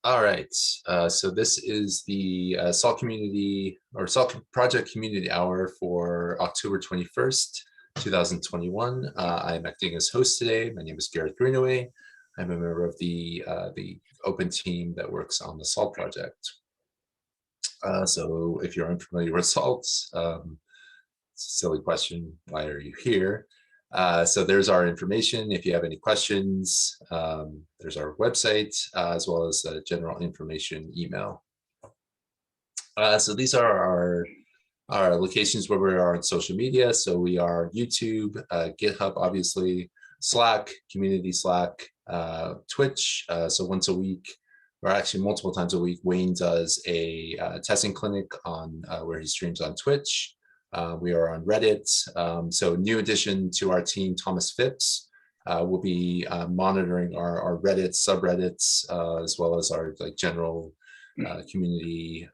All right, so this is the Salt Community or Salt Project Community Hour for October 21st, 2021. I'm acting as host today. My name is Garrett Greenaway. I'm a member of the open team that works on the Salt project. So if you're unfamiliar with Salt, silly question, why are you here? So there's our information. If you have any questions, there's our website, as well as a general information email. So these are our locations where we are on social media. So we are YouTube, GitHub, obviously, Slack, community Slack, Twitch. So once a week, or actually multiple times a week, Wayne does a testing clinic on where he streams on Twitch. We are on Reddit. So new addition to our team, Thomas Phipps, will be monitoring our Reddit subreddits, as well as our general community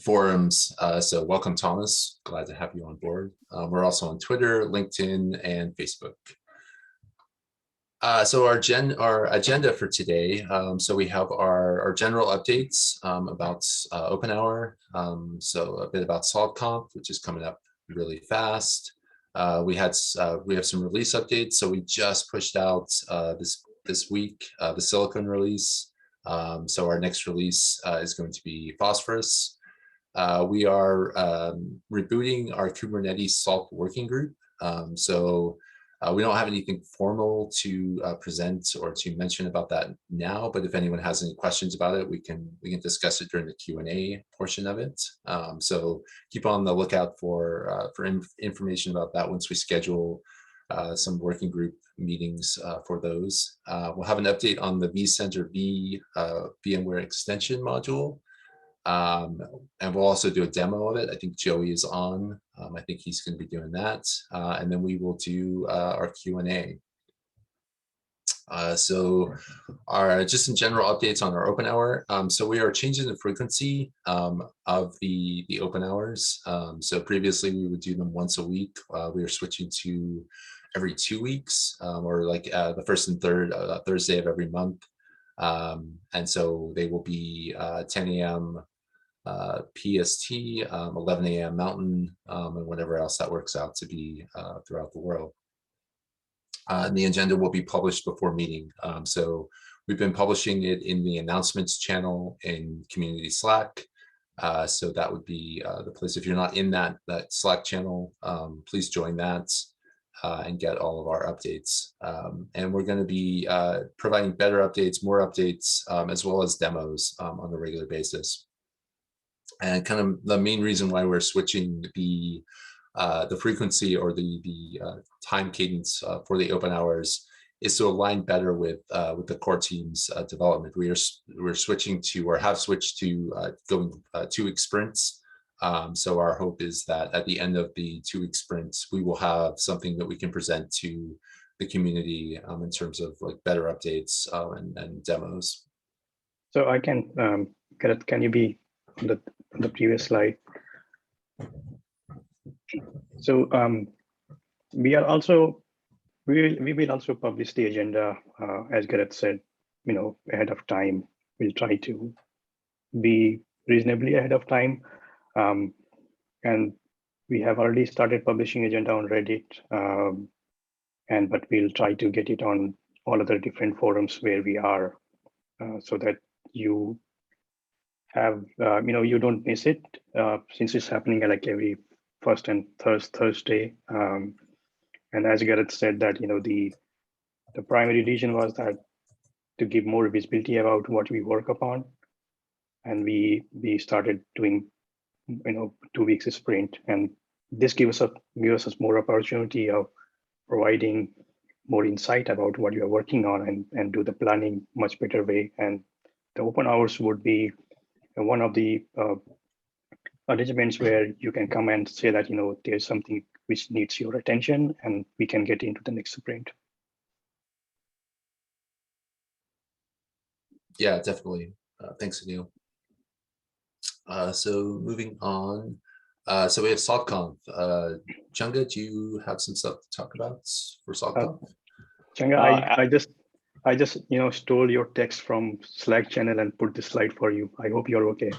forums. So welcome, Thomas. Glad to have you on board. We're also on Twitter, LinkedIn, and Facebook. So our agenda for today, so we have our general updates about Open Hour, so a bit about Satcom, which is coming up really fast. We have some release updates, so we just pushed out this week the Silicon release. So our next release is going to be Phosphorus. We are rebooting our Kubernetes Salt working group. We don't have anything formal to present or to mention about that now, but if anyone has any questions about it, we can discuss it during the Q&A portion of it. So keep on the lookout for information about that once we schedule some working group meetings for those. We'll have an update on the vCenter VMware extension module. And we'll also do a demo of it. I think Joey is on. I think he's going to be doing that. And then we will do our Q&A. So just some general updates on our open hour. So we are changing the frequency of the open hours. So previously we would do them once a week. We are switching to every 2 weeks, or like the first and third Thursday of every month. And so they will be 10 a.m. PST, 11 a.m. Mountain, and whatever else that works out to be throughout the world. And the agenda will be published before meeting. So we've been publishing it in the announcements channel in community Slack. So that would be the place. If you're not in that Slack channel, please join that and get all of our updates. And we're going to be providing better updates, more updates, as well as demos on a regular basis. And kind of the main reason why we're switching the frequency or the time cadence for the open hours is to align better with the core team's development. We're switching to, or have switched to, going 2-week sprints. So our hope is that at the end of the 2-week sprints, we will have something that we can present to the community in terms of like better updates and demos. So I can, Gareth, can you be on the previous slide? So we will also publish the agenda, as Gareth said, ahead of time. We'll try to be reasonably ahead of time. And we have already started publishing agenda on Reddit, but we'll try to get it on all other different forums where we are, so that you have, you don't miss it, since it's happening like every first and Thursday. And as Gareth said, that the primary reason was that to give more visibility about what we work upon, and we started doing 2 weeks sprint, and this gives us more opportunity of providing more insight about what you are working on and do the planning much better way. And the open hours would be one of the arrangements where you can come and say that there's something which needs your attention, and we can get into the next sprint. Yeah, definitely. Thanks, Anil. So moving on. So we have Satcom. Chunga, do you have some stuff to talk about for Satcom? Chunga, I just, stole your text from Slack channel and put the slide for you. I hope you're okay.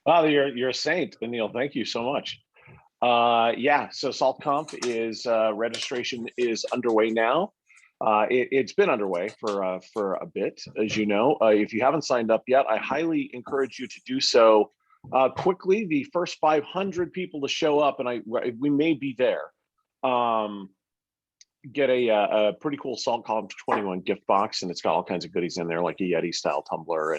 Oh, you're a saint, Anil. Thank you so much. Yeah, so SaltConf is registration is underway now. It's been underway for a bit, as you know. If you haven't signed up yet, I highly encourage you to do so quickly. The first 500 people to show up, and we may be there. Get a pretty cool SaltConf 21 gift box, and it's got all kinds of goodies in there, like a Yeti style tumbler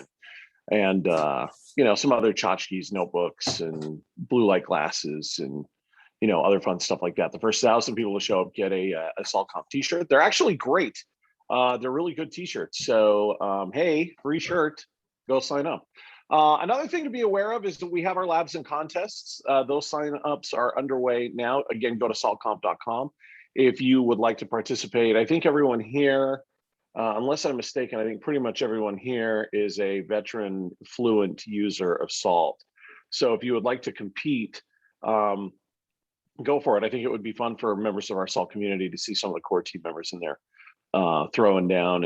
and some other tchotchkes, notebooks, and blue light glasses, and other fun stuff like that. The first 1,000 people to show up get a SaltConf t-shirt. They're actually great. They're really good t-shirts. So hey, free shirt, go sign up. Another thing to be aware of is that we have our labs and contests. Those sign-ups are underway now. Again, go to saltconf.com if you would like to participate. I think everyone here, unless I'm mistaken, I think pretty much everyone here is a veteran fluent user of Salt. So if you would like to compete, go for it. I think it would be fun for members of our Salt community to see some of the core team members in there throwing down.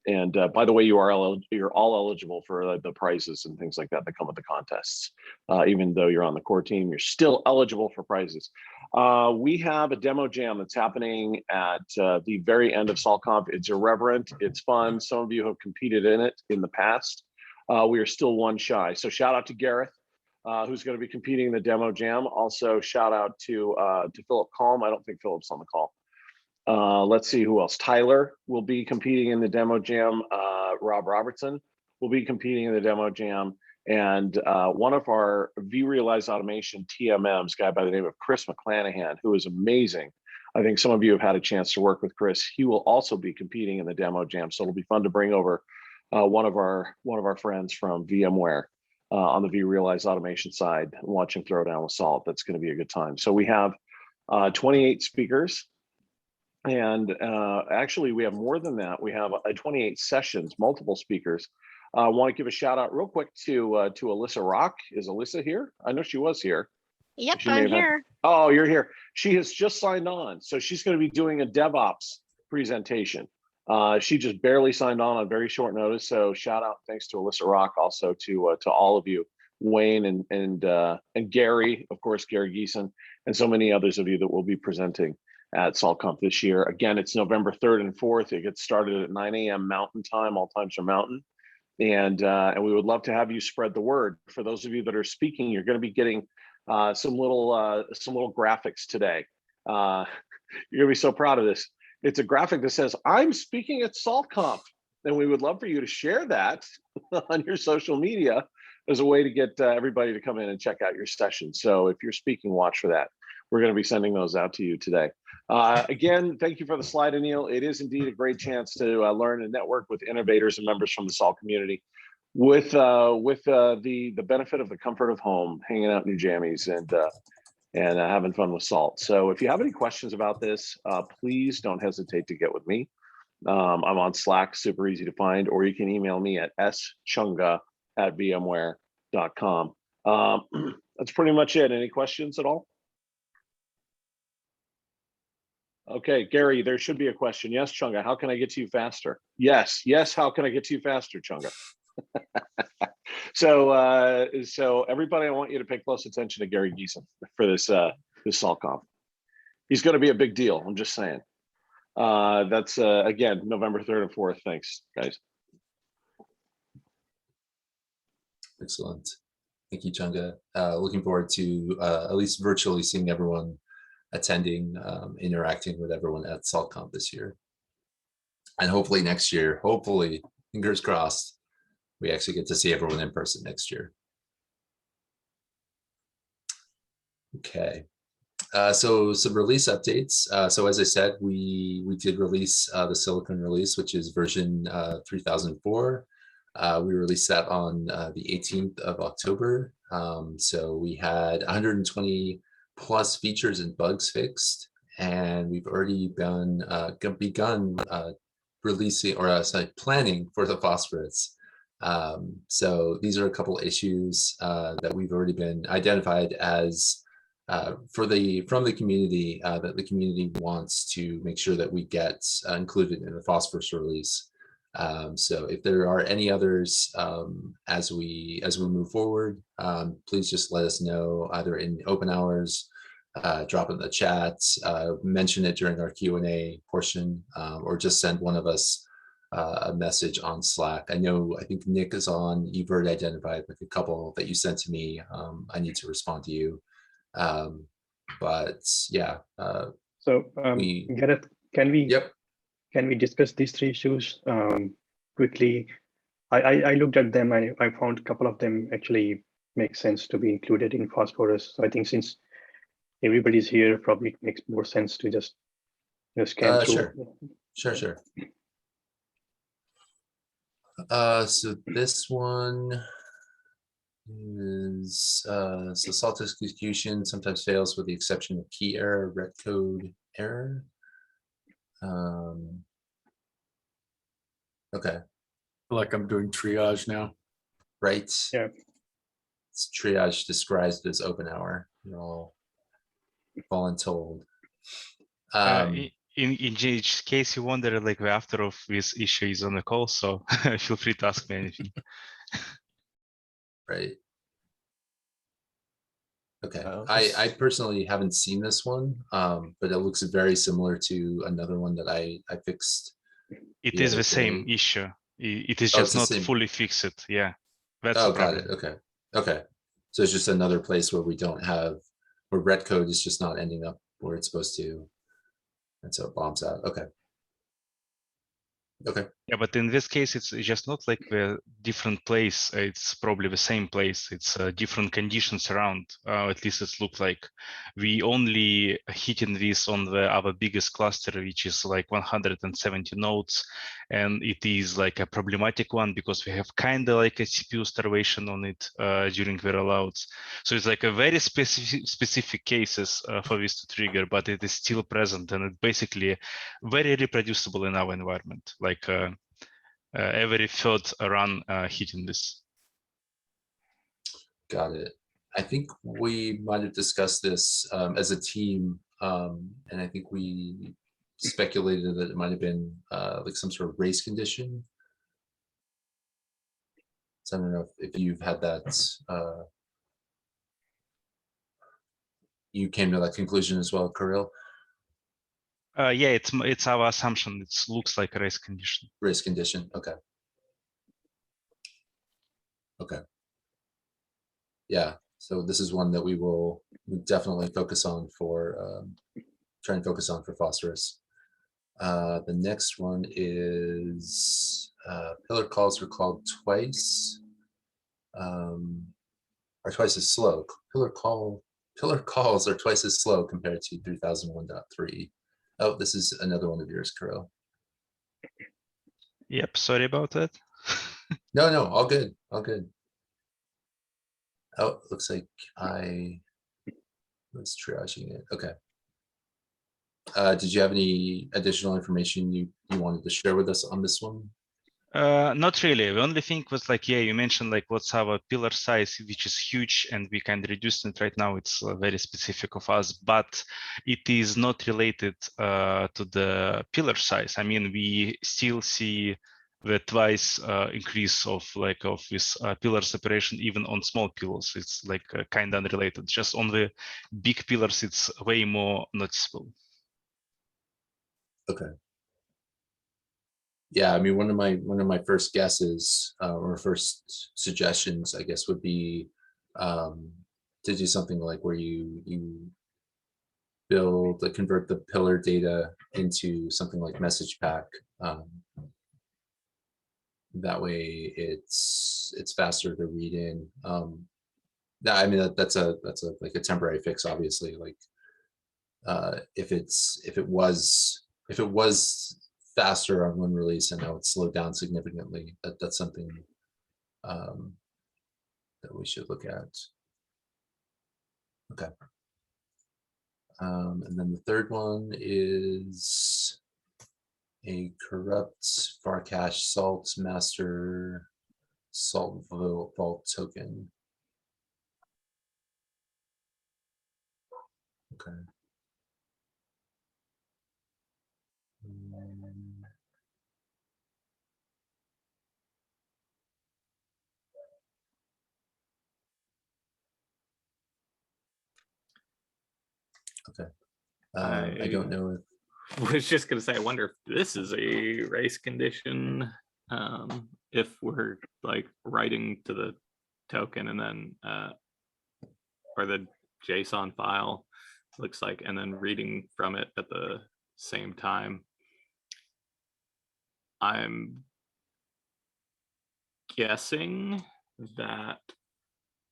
And by the way, you're all eligible for the prizes and things like that come with the contests. Even though you're on the core team, you're still eligible for prizes. We have a demo jam that's happening at the very end of SaltConf. It's irreverent, it's fun. Some of you have competed in it in the past. We are still one shy. So shout out to Gareth, who's going to be competing in the demo jam. Also shout out to Philip Calm. I don't think Philip's on the call. Let's see who else. Tyler will be competing in the demo jam. Rob Robertson will be competing in the demo jam. And one of our vRealize Automation TMMs, guy by the name of Chris McClanahan, who is amazing. I think some of you have had a chance to work with Chris. He will also be competing in the demo jam. So it'll be fun to bring over one of our friends from VMware on the vRealize Automation side, watch him throw down with Salt. That's going to be a good time. So we have 28 speakers. And actually, we have more than that. We have 28 sessions, multiple speakers. I want to give a shout out real quick to Alyssa Rock. Is Alyssa here? I know she was here. Yep, I'm here. Oh, you're here. She has just signed on. So she's going to be doing a DevOps presentation. She just barely signed on very short notice. So shout out, thanks to Alyssa Rock, also to all of you, Wayne and Gary, of course, Gary Geeson, and so many others of you that will be presenting at SaltConf this year. Again, it's November 3rd and 4th. It gets started at 9 a.m. Mountain Time. All times are Mountain. And we would love to have you spread the word. For those of you that are speaking, you're going to be getting some little graphics today. You're going to be so proud of this. It's a graphic that says, "I'm speaking at SaltConf." And we would love for you to share that on your social media as a way to get everybody to come in and check out your session. So if you're speaking, watch for that. We're going to be sending those out to you today. Again, thank you for the slide, Anil. It is indeed a great chance to learn and network with innovators and members from the Salt community with the benefit of the comfort of home, hanging out in your jammies and having fun with Salt. So if you have any questions about this, please don't hesitate to get with me. I'm on Slack, super easy to find, or you can email me at schunga@vmware.com. That's pretty much it. Any questions at all? Okay, Gary, there should be a question. Yes, Chunga, how can I get to you faster? Yes, how can I get to you faster, Chunga? So everybody, I want you to pay close attention to Gary Geeson for this SaltConf. He's going to be a big deal. I'm just saying. That's again, November 3rd and 4th. Thanks, guys. Excellent. Thank you, Chunga. Looking forward to at least virtually seeing everyone attending, interacting with everyone at SaltConf this year. And hopefully next year, hopefully, fingers crossed, we actually get to see everyone in person next year. Okay. So some release updates. So as I said, we did release the Silicon release, which is version 3004. We released that on the 18th of October. So we had 120 plus features and bugs fixed, and we've already begun releasing or planning for the phosphorates. So these are a couple issues that we've already been identified as from the community that the community wants to make sure that we get included in the phosphorus release. So if there are any others as we move forward, please just let us know either in open hours, drop it in the chat, mention it during our Q&A portion, or just send one of us a message on Slack. I think Nick is on. You've already identified like a couple that you sent to me. I need to respond to you. But yeah. So Gareth, can we Yep. Can we discuss these three issues quickly? I looked at them and I found a couple of them actually make sense to be included in phosphorus. So I think since everybody's here, probably it makes more sense to just scan through. Sure. So this one is so salt execution sometimes fails with the exception of key error, red code error. Okay. Like I'm doing triage now. Right. Yeah. It's triage described as open hour. You're all voluntold. In each case you wonder, like the after of this issue is on the call, so feel free to ask me anything. Right. Okay. I personally haven't seen this one, but it looks very similar to another one that I fixed. It is the same issue. It is just not fully fixed. Yeah. That's the problem. Got it. Okay. So it's just another place where we don't have, where red code is just not ending up where it's supposed to. And so it bombs out. Okay. Yeah, but in this case, it's just not like the different place. It's probably the same place. It's different conditions around. At least it looks like we only hitting this on our biggest cluster, which is like 170 nodes, and it is like a problematic one because we have kind of like a CPU starvation on it during the rollouts. So it's like a very specific cases for this to trigger, but it is still present, and it's basically very reproducible in our environment. Like every third run hitting this. Got it. I think we might have discussed this as a team, and I think we speculated that it might have been like some sort of race condition. So I don't know if you've had that. You came to that conclusion as well, Kirill? Yeah, it's our assumption. It looks like a race condition. Race condition. Okay. Yeah. So this is one that we will definitely focus on for try and focus on for phosphorus. The next one is pillar calls were called twice, or twice as slow. Pillar calls are twice as slow compared to 3001.3. Oh, this is another one of yours, Kirill. Yep, sorry about that. No, all good. Oh, looks like I was triaging it. Okay. Did you have any additional information you wanted to share with us on this one? Not really. The only thing was like, yeah, you mentioned like what's our pillar size, which is huge, and we can reduce it right now. It's very specific of us, but it is not related to the pillar size. I mean, we still see the twice increase of this pillar separation even on small pillars. It's like kind of unrelated. Just on the big pillars, it's way more noticeable. Okay. Yeah, I mean, one of my first guesses or first suggestions, I guess, would be to do something like where you convert the pillar data into something like message pack. That way, it's faster to read in. I mean, that's a like a temporary fix, obviously. Like if it was faster on one release and now it's slowed down significantly, that's something that we should look at. Okay. And then the third one is a corrupt Farcache salt master salt vault token. Okay. I don't know. Was just going to say, I wonder if this is a race condition. If we're like writing to the token and then or the JSON file looks like, and then reading from it at the same time. I'm guessing that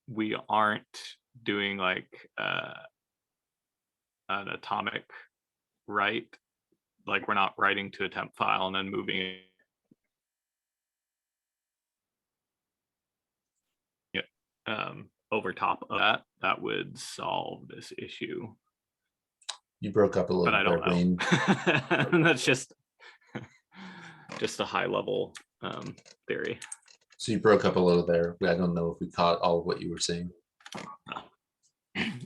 we aren't doing like an atomic write, like we're not writing to a temp file and then moving it over top of that. That would solve this issue. You broke up a little But I bit, don't Wayne. know. That's just a high level theory. So you broke up a little there. I don't know if we caught all of what you were saying.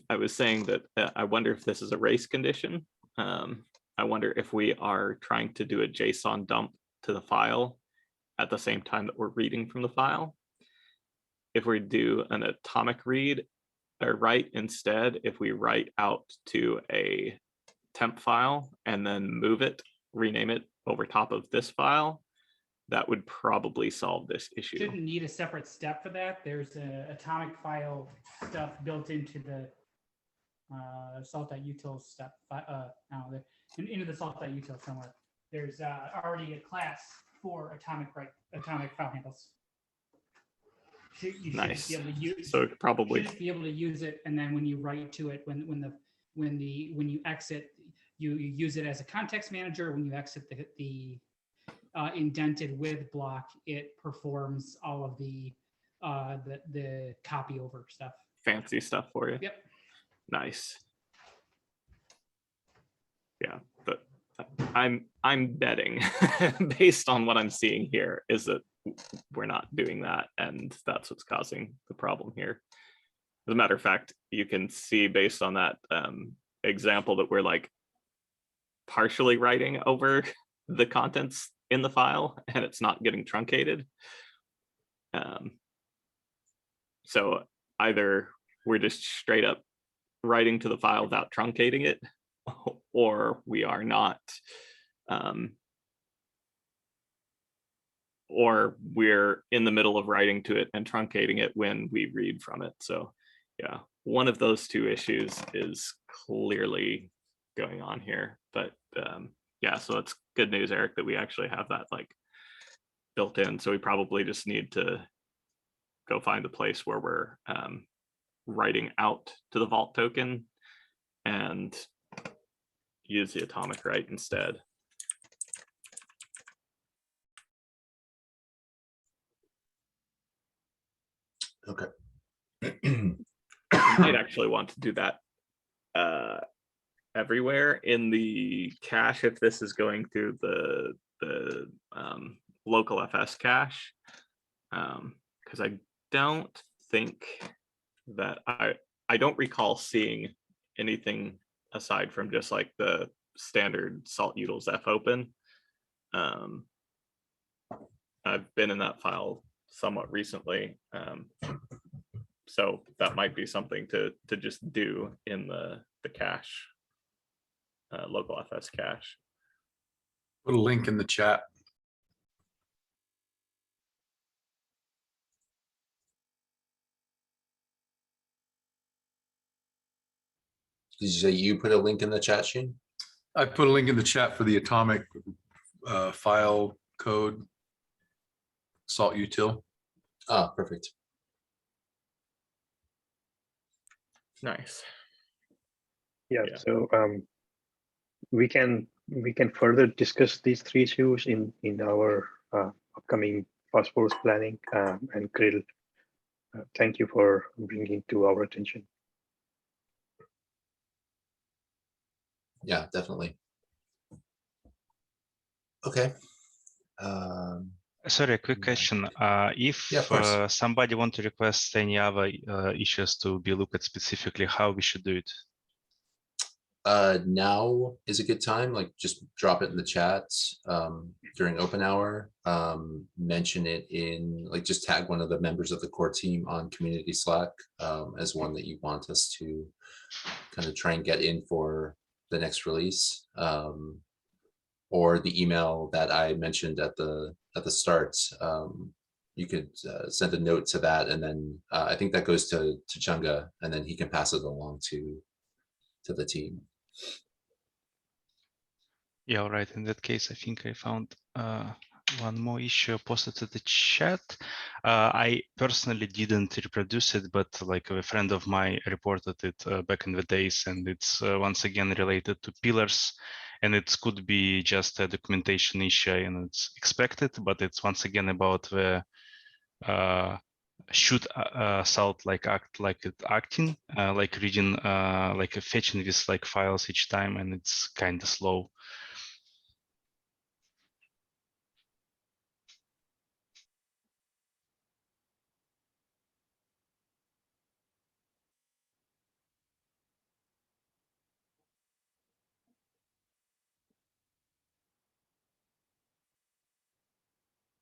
I was saying that I wonder if this is a race condition. I wonder if we are trying to do a JSON dump to the file at the same time that we're reading from the file. If we do an atomic read or write instead, if we write out to a temp file and then move it, rename it over top of this file, that would probably solve this issue. Shouldn't need a separate step for that. There's a atomic file stuff built into the salt.util step. Into the salt.util somewhere. There's already a class for atomic file handles. You nice. Be able to use, so it could probably be able to use it, and then when you write to it, when you exit, you use it as a context manager. When you exit the indented with block, it performs all of the copy over stuff. fancy stuff for you. Yep. Nice. Yeah, but I'm betting based on what I'm seeing here is that we're not doing that, and that's what's causing the problem here. As a matter of fact, you can see based on that example that we're like partially writing over the contents in the file and it's not getting truncated. So either we're just straight up writing to the file without truncating it, or we are not, or we're in the middle of writing to it and truncating it when we read from it. So yeah, one of those two issues is clearly going on here. But yeah, so it's good news, Eric, that we actually have that like built in. So we probably just need to go find the place where we're writing out to the vault token and use the atomic write instead. Okay. I might actually want to do that everywhere in the cache if this is going through the local FS cache, because I don't think that I don't recall seeing anything aside from just like the standard salt utils f open. I've been in that file somewhat recently, so that might be something to just do in the cache, local FS cache. Put a link in the chat. Did you say you put a link in the chat, Shane? I put a link in the chat for the atomic file code salt util. Ah, perfect. Nice. Yeah, Yeah. so we can further discuss these three issues in our upcoming task force planning. And Krill, thank you for bringing to our attention. Yeah, definitely. Okay. Sorry, a quick question. If Yeah, of course. somebody want to request any other issues to be looked at specifically, how we should do it? Now is a good time, like just drop it in the chat during open hour. Mention it in, like just tag one of the members of the core team on community Slack as one that you want us to kind of try and get in for the next release. Or the email that I mentioned at the start. You could send a note to that, and then I think that goes to Chunga, and then he can pass it along to the team. Yeah, all right. In that case, I think I found one more issue posted to the chat. I personally didn't reproduce it, but like a friend of mine reported it back in the days, and it's once again related to pillars, and it could be just a documentation issue, and it's expected, but it's once again about the should salt like act like it acting, like reading, like fetching these like files each time, and it's kind of slow.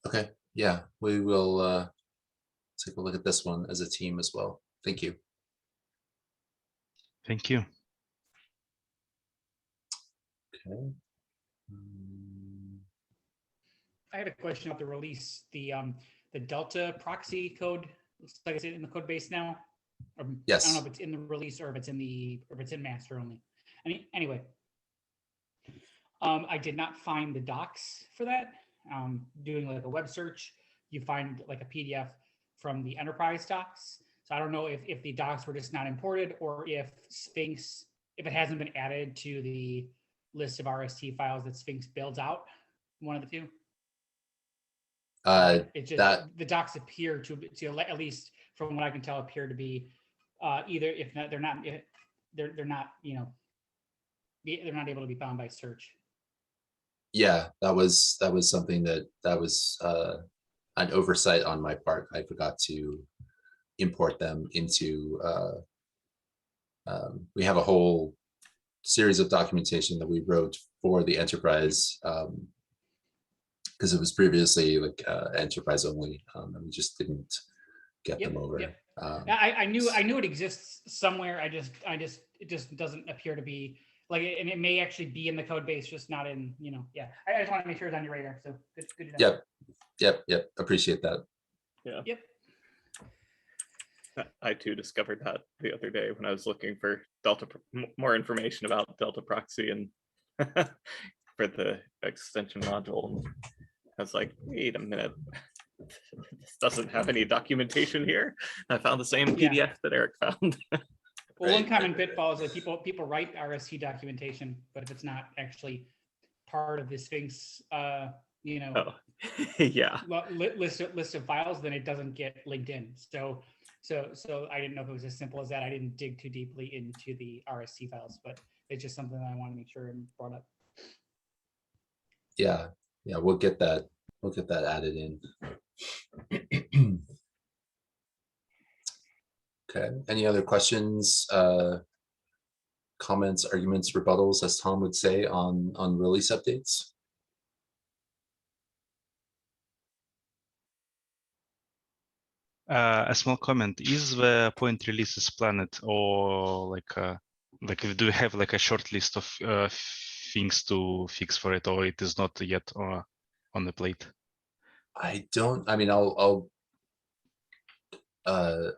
Okay, yeah, we will take a look at this one as a team as well. Thank you. Thank you. Okay. I had a question about the release. The Delta proxy code looks like it's in the code base now. Yes. I don't know if it's in the release or if it's in master only. Anyway, I did not find the docs for that. Doing like a web search, you find like a PDF from the enterprise docs. So I don't know if the docs were just not imported, or if Sphinx, if it hasn't been added to the list of RST files that Sphinx builds out, one of the two. It just, the docs appear to at least from what I can tell, appear to be either, if not, they're not, they're not, you know, they're not able to be found by search. Yeah, that was something that was an oversight on my part. I forgot to import them into. We have a whole series of documentation that we wrote for the enterprise because it was previously like enterprise only, and we just didn't get them over. Yep. I knew it exists somewhere. It just doesn't appear to be like, and it may actually be in the code base, just not in, you know. Yeah, I just want to make sure it's on your radar. So good to know. Yep. Appreciate that. Yeah. Yep. I too discovered that the other day when I was looking for more information about Delta proxy and for the extension module. I was like, wait a minute, this doesn't have any documentation here. I found the same PDF that Eric found. Well, one common pitfall is that people write RST documentation, but if it's not actually part of the Sphinx, you know, yeah, list of files, then it doesn't get linked in. So I didn't know if it was as simple as that. I didn't dig too deeply into the RST files, but it's just something that I want to make sure and brought up. Yeah, we'll get that added in. Okay, any other questions, comments, arguments, rebuttals, as Tom would say, on release updates? A small comment: is the point releases planned, or like do you have like a short list of things to fix for it, or it is not yet on the plate? I mean,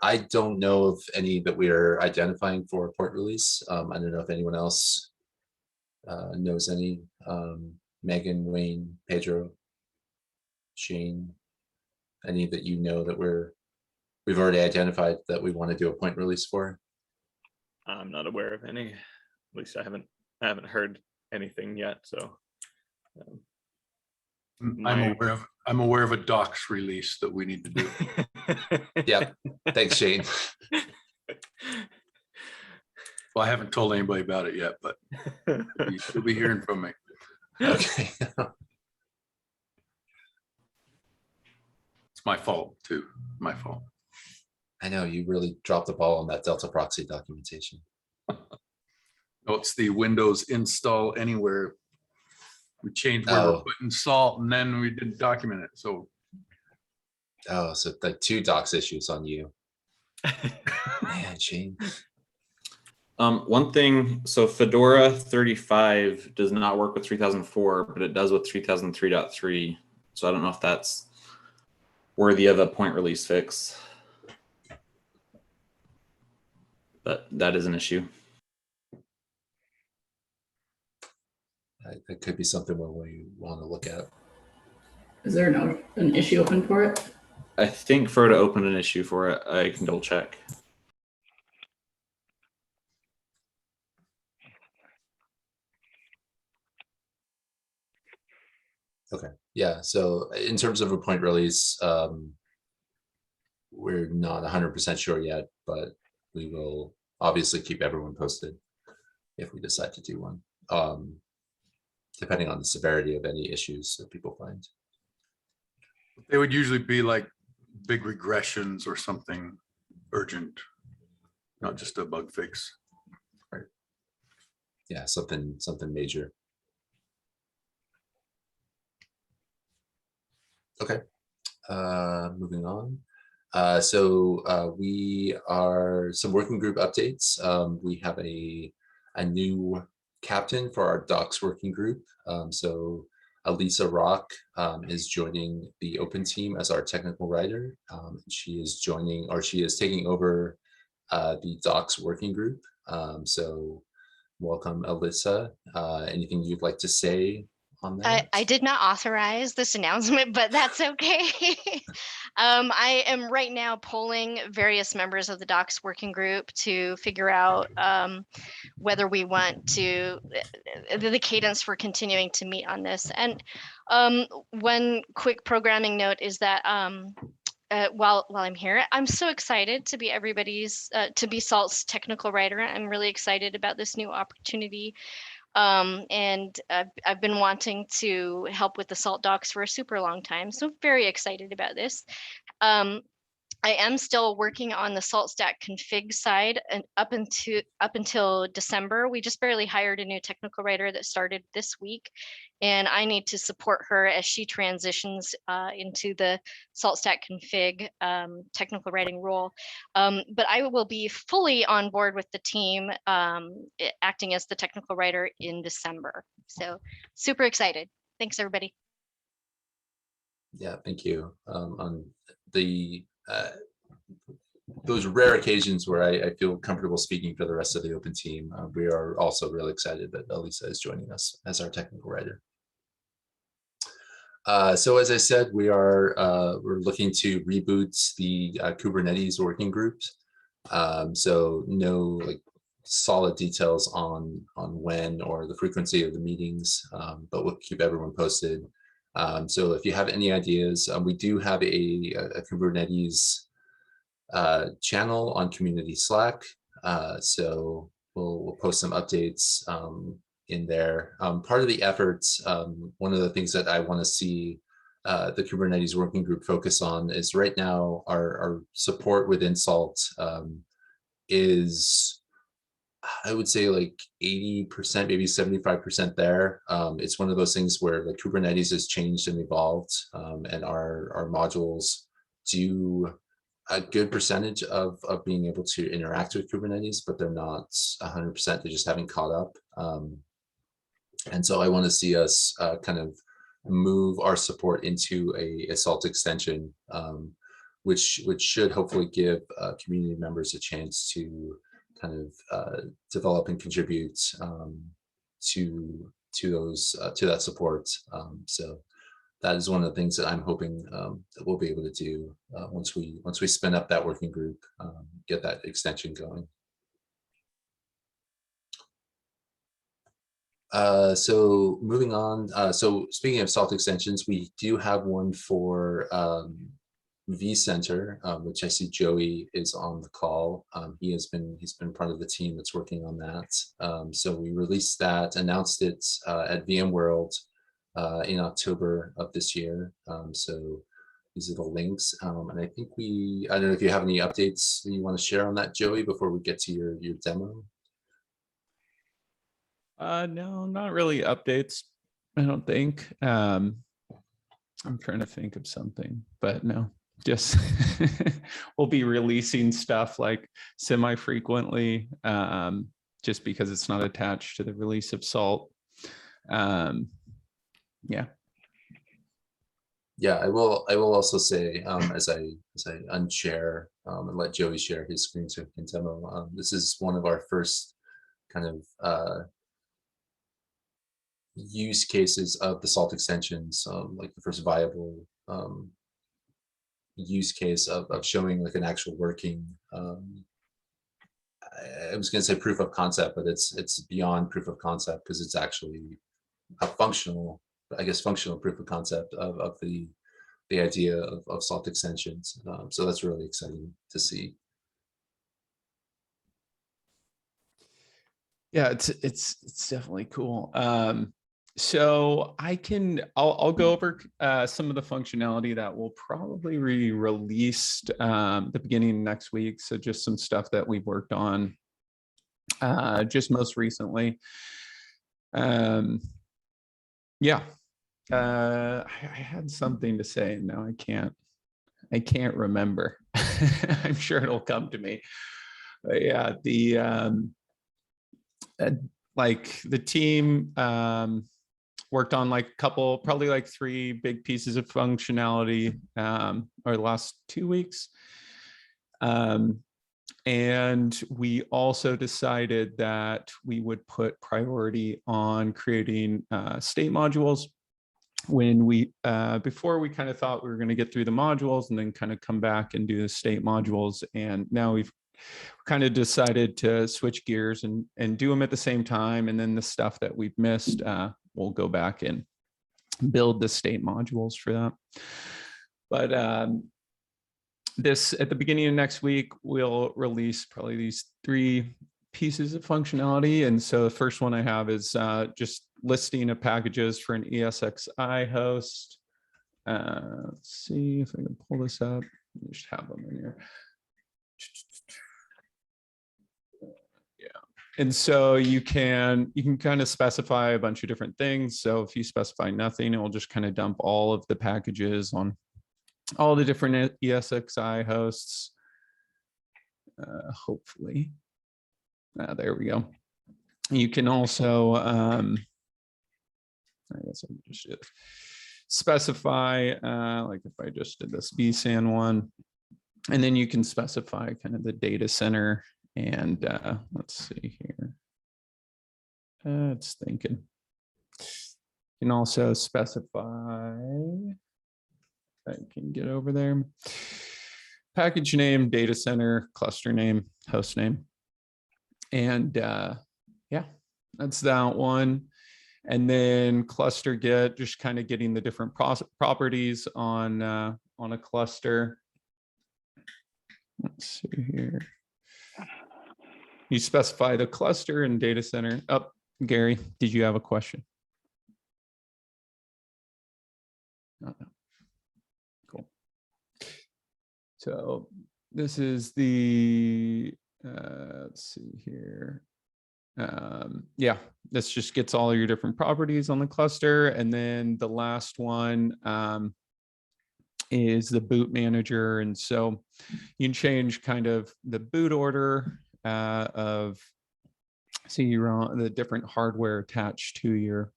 I don't know of any that we are identifying for point release. I don't know if anyone else knows any. Megan, Wayne, Pedro, Shane, any that you know that we've already identified that we want to do a point release for? I'm not aware of any. At least I haven't heard anything yet. So I'm aware of a docs release that we need to do. Yep. Thanks, Shane. Well, I haven't told anybody about it yet, but you'll be hearing from me. Okay. It's my fault too. My fault. I know you really dropped the ball on that Delta proxy documentation. Oh, it's the Windows install anywhere. We changed where we're Oh. putting salt and then we didn't document it. So Oh, so like 2 docs issues on you. Man, Shane. One thing, so Fedora 35 does not work with 3004, but it does with 3003.3. So I don't know if that's worthy of a point release fix, but that is an issue. That could be something where we want to look at. Is there an issue open for it? I think Frodo opened an issue for it. I can double check. Okay, yeah, so in terms of a point release, we're not 100% sure yet, but we will obviously keep everyone posted if we decide to do one, depending on the severity of any issues that people find. they would usually be like big regressions or something urgent, not just a bug fix. Yeah, something major. Okay, moving on. We are some working group updates. We have a new captain for our docs working group. So Elisa Rock is joining the open team as our technical writer. She is joining, or she is taking over the docs working group. So welcome, Elisa. Anything you'd like to say on that? I did not authorize this announcement, but that's okay. I am right now polling various members of the docs working group to figure out whether we want to, the cadence for continuing to meet on this. And one quick programming note is that while I'm here, I'm so excited to be to be SALT's technical writer. I'm really excited about this new opportunity. And I've been wanting to help with the SALT docs for a super long time, so very excited about this. I am still working on the salt stack config side, and up until December. We just barely hired a new technical writer that started this week, and I need to support her as she transitions into the salt stack config technical writing role. But I will be fully on board with the team, acting as the technical writer in December. So super excited. Thanks, everybody. Yeah, thank you. On the those rare occasions where I feel comfortable speaking for the rest of the open team, we are also really excited that Elisa is joining us as our technical writer. So as I said, we're looking to reboot the Kubernetes working groups. So no solid details on when or the frequency of the meetings, but we'll keep everyone posted. So if you have any ideas, we do have a Kubernetes channel on community Slack. So we'll post some updates in there. Part of the efforts, one of the things that I want to see the Kubernetes working group focus on is right now our support within SALT is, I would say, like 80%, maybe 75% there. It's one of those things where the Kubernetes has changed and evolved, and our modules do a good percentage of being able to interact with Kubernetes, but they're not 100%. They just haven't caught up. And so I want to see us kind of move our support into a SALT extension, which should hopefully give community members a chance to kind of develop and contribute to that support. So that is one of the things that I'm hoping that we'll be able to do once we spin up that working group, get that extension going. So moving on. So speaking of SALT extensions, we do have one for vCenter, which I see Joey is on the call. He's been part of the team that's working on that. So we released that, announced it at VMworld in October of this year. So these are the links. And I think I don't know if you have any updates that you want to share on that, Joey, before we get to your demo. No, not really updates. I don't think. I'm trying to think of something, but no, just we'll be releasing stuff like semi-frequently, just because it's not attached to the release of Salt. Yeah. Yeah, I will also say, as I unshare and let Joey share his screen so he can demo. This is one of our first kind of use cases of the Salt extensions, like the first viable use case of showing like an actual working. I was going to say proof of concept, but it's beyond proof of concept because it's actually a functional, I guess, functional proof of concept of the idea of Salt extensions. So that's really exciting to see. Yeah, it's definitely cool. So I'll go over some of the functionality that will probably be released the beginning of next week. So just some stuff that we've worked on just most recently. Yeah, I had something to say and now I can't remember. I'm sure it'll come to me. But yeah, like the team worked on like a couple, probably like 3 big pieces of functionality over the last 2 weeks. And we also decided that we would put priority on creating state modules when we before we kind of thought we were going to get through the modules and then kind of come back and do the state modules. And now we've kind of decided to switch gears and do them at the same time. And then the stuff that we've missed, we'll go back and build the state modules for that. But this at the beginning of next week, we'll release probably these 3 pieces of functionality. And so the first one I have is just listing of packages for an ESXi host. Let's see if I can pull this up. Just have them in here. Yeah. And so you can kind of specify a bunch of different things. So if you specify nothing, it will just kind of dump all of the packages on all the different ESXi hosts. Hopefully. There we go. You can also, I guess I can just specify, like if I just did this vSAN one, and then you can specify kind of the data center and let's see here. It's thinking. You can also specify, I can get over there, package name, data center, cluster name, host name. And yeah, that's that one. And then cluster get, just kind of getting the different properties on a cluster. Let's see here. You specify the cluster and data center. Oh, Gary, did you have a question? No. Cool. So this is the, let's see here. Yeah, this just gets all your different properties on the cluster. And then the last one is the boot manager. And so you can change kind of the boot order of, see, you're on the different hardware attached to your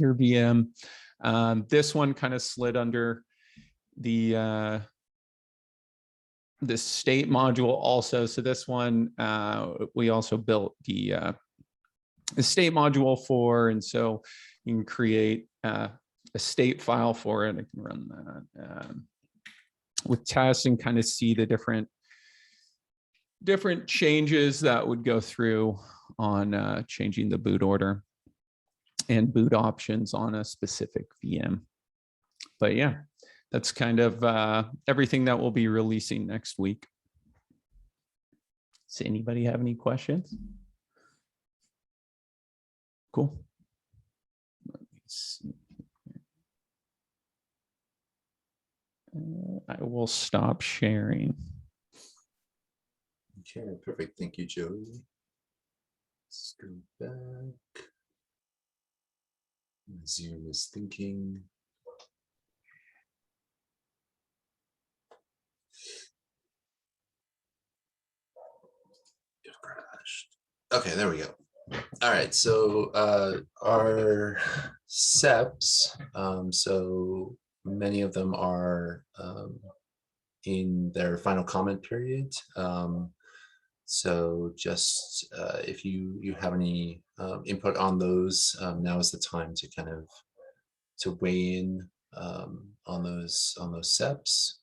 VM. This one kind of slid under the state module also. So this one, we also built the state module for, and so you can create a state file for it. I can run that with tests and kind of see the different changes that would go through on changing the boot order and boot options on a specific VM. But yeah, that's kind of everything that we'll be releasing next week. Does anybody have any questions? Cool. Let me see. I will stop sharing. Okay, perfect. Thank you, Joey. Let's go back. Zoom is thinking. It crashed. Okay, there we go. All right, so our Seps, so many of them are in their final comment period. So just if you have any input on those, now is the time to kind of weigh in on those Seps.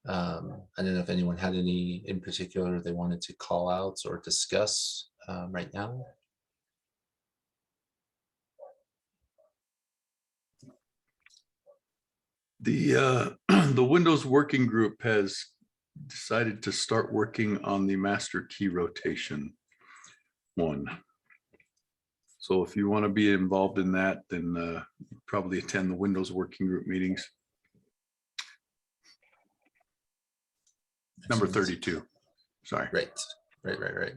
I don't know if anyone had any in particular they wanted to call out or discuss right now. The the Windows Working Group has decided to start working on the master key rotation one. So if you want to be involved in that, then probably attend the Windows Working Group meetings. Number 32. Sorry. Right.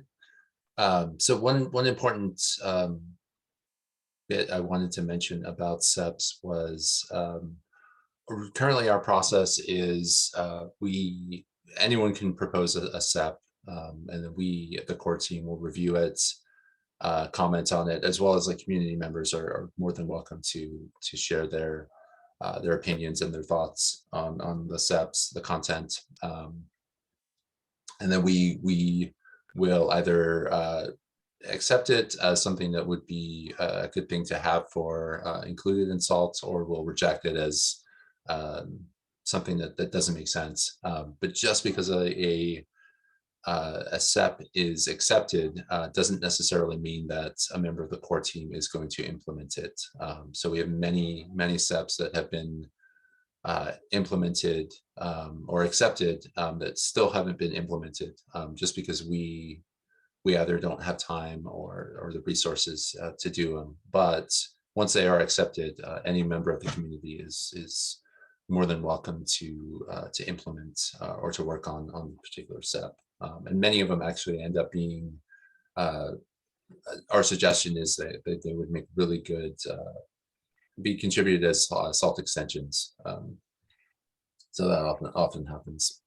So one important bit I wanted to mention about Seps was currently our process is anyone can propose a SEP, and then we, the core team, will review it, comment on it, as well as like community members are more than welcome to share their opinions and their thoughts on the SEPs, the content, and then we will either accept it as something that would be a good thing to have for included in SALT, or we'll reject it as something that doesn't make sense. But just because a SEP is accepted doesn't necessarily mean that a member of the core team is going to implement it. So we have many SEPs that have been implemented or accepted that still haven't been implemented, just because we either don't have time or the resources to do them. But once they are accepted, any member of the community is more than welcome to implement or to work on a particular SEP. And many of them actually end up being, our suggestion is that they would make really good, be contributed as SALT extensions. So that often happens.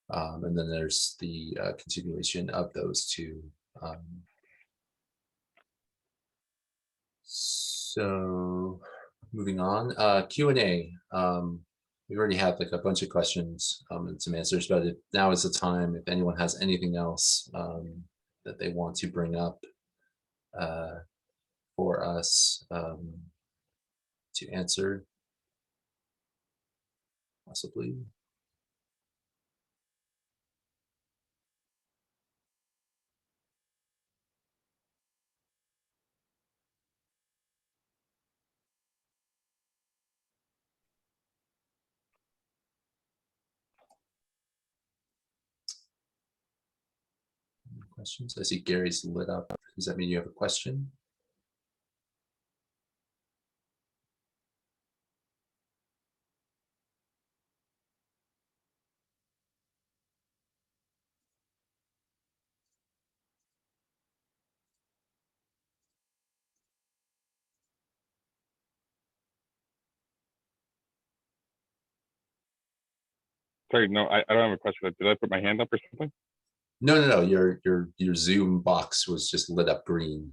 And then there's the continuation of those two. So moving on, Q&A. We already had like a bunch of questions and some answers, but now is the time if anyone has anything else that they want to bring up for us to answer, possibly. Questions? I see Gary's lit up. Does that mean you have a question? Sorry, no, I don't have a question. Did I put my hand up or something? No. Your Zoom box was just lit up green.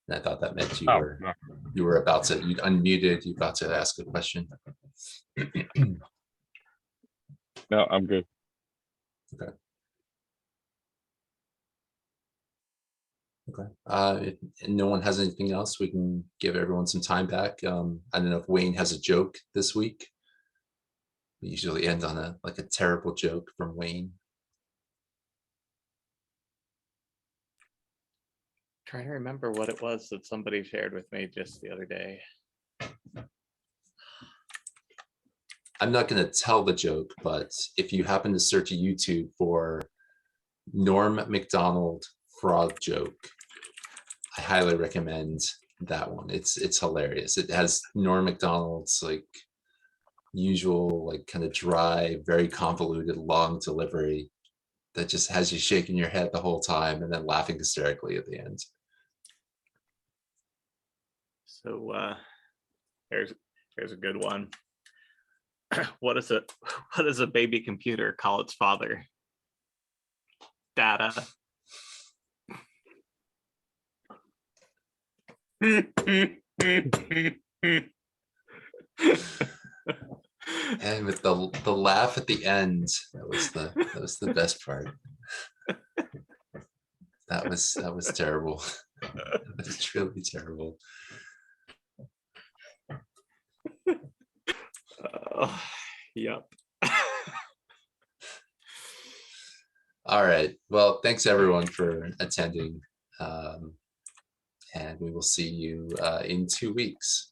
And I thought that meant you were about to, you'd unmuted, you about to ask a question. No, I'm good. Okay. If no one has anything else, we can give everyone some time back. I don't know if Wayne has a joke this week. We usually end on a terrible joke from Wayne. Trying to remember what it was that somebody shared with me just the other day. I'm not going to tell the joke, but if you happen to search YouTube for Norm Macdonald frog joke, I highly recommend that one. It's hilarious. It has Norm Macdonald's like usual, like kind of dry, very convoluted, long delivery. that just has you shaking your head the whole time and then laughing hysterically at the end. So here's a good one. What does a baby computer call its father? Data. And with the laugh at the end, that was the best part. That was terrible. That was truly terrible. Yep. All right. Well, thanks everyone for attending. And we will see you in 2 weeks.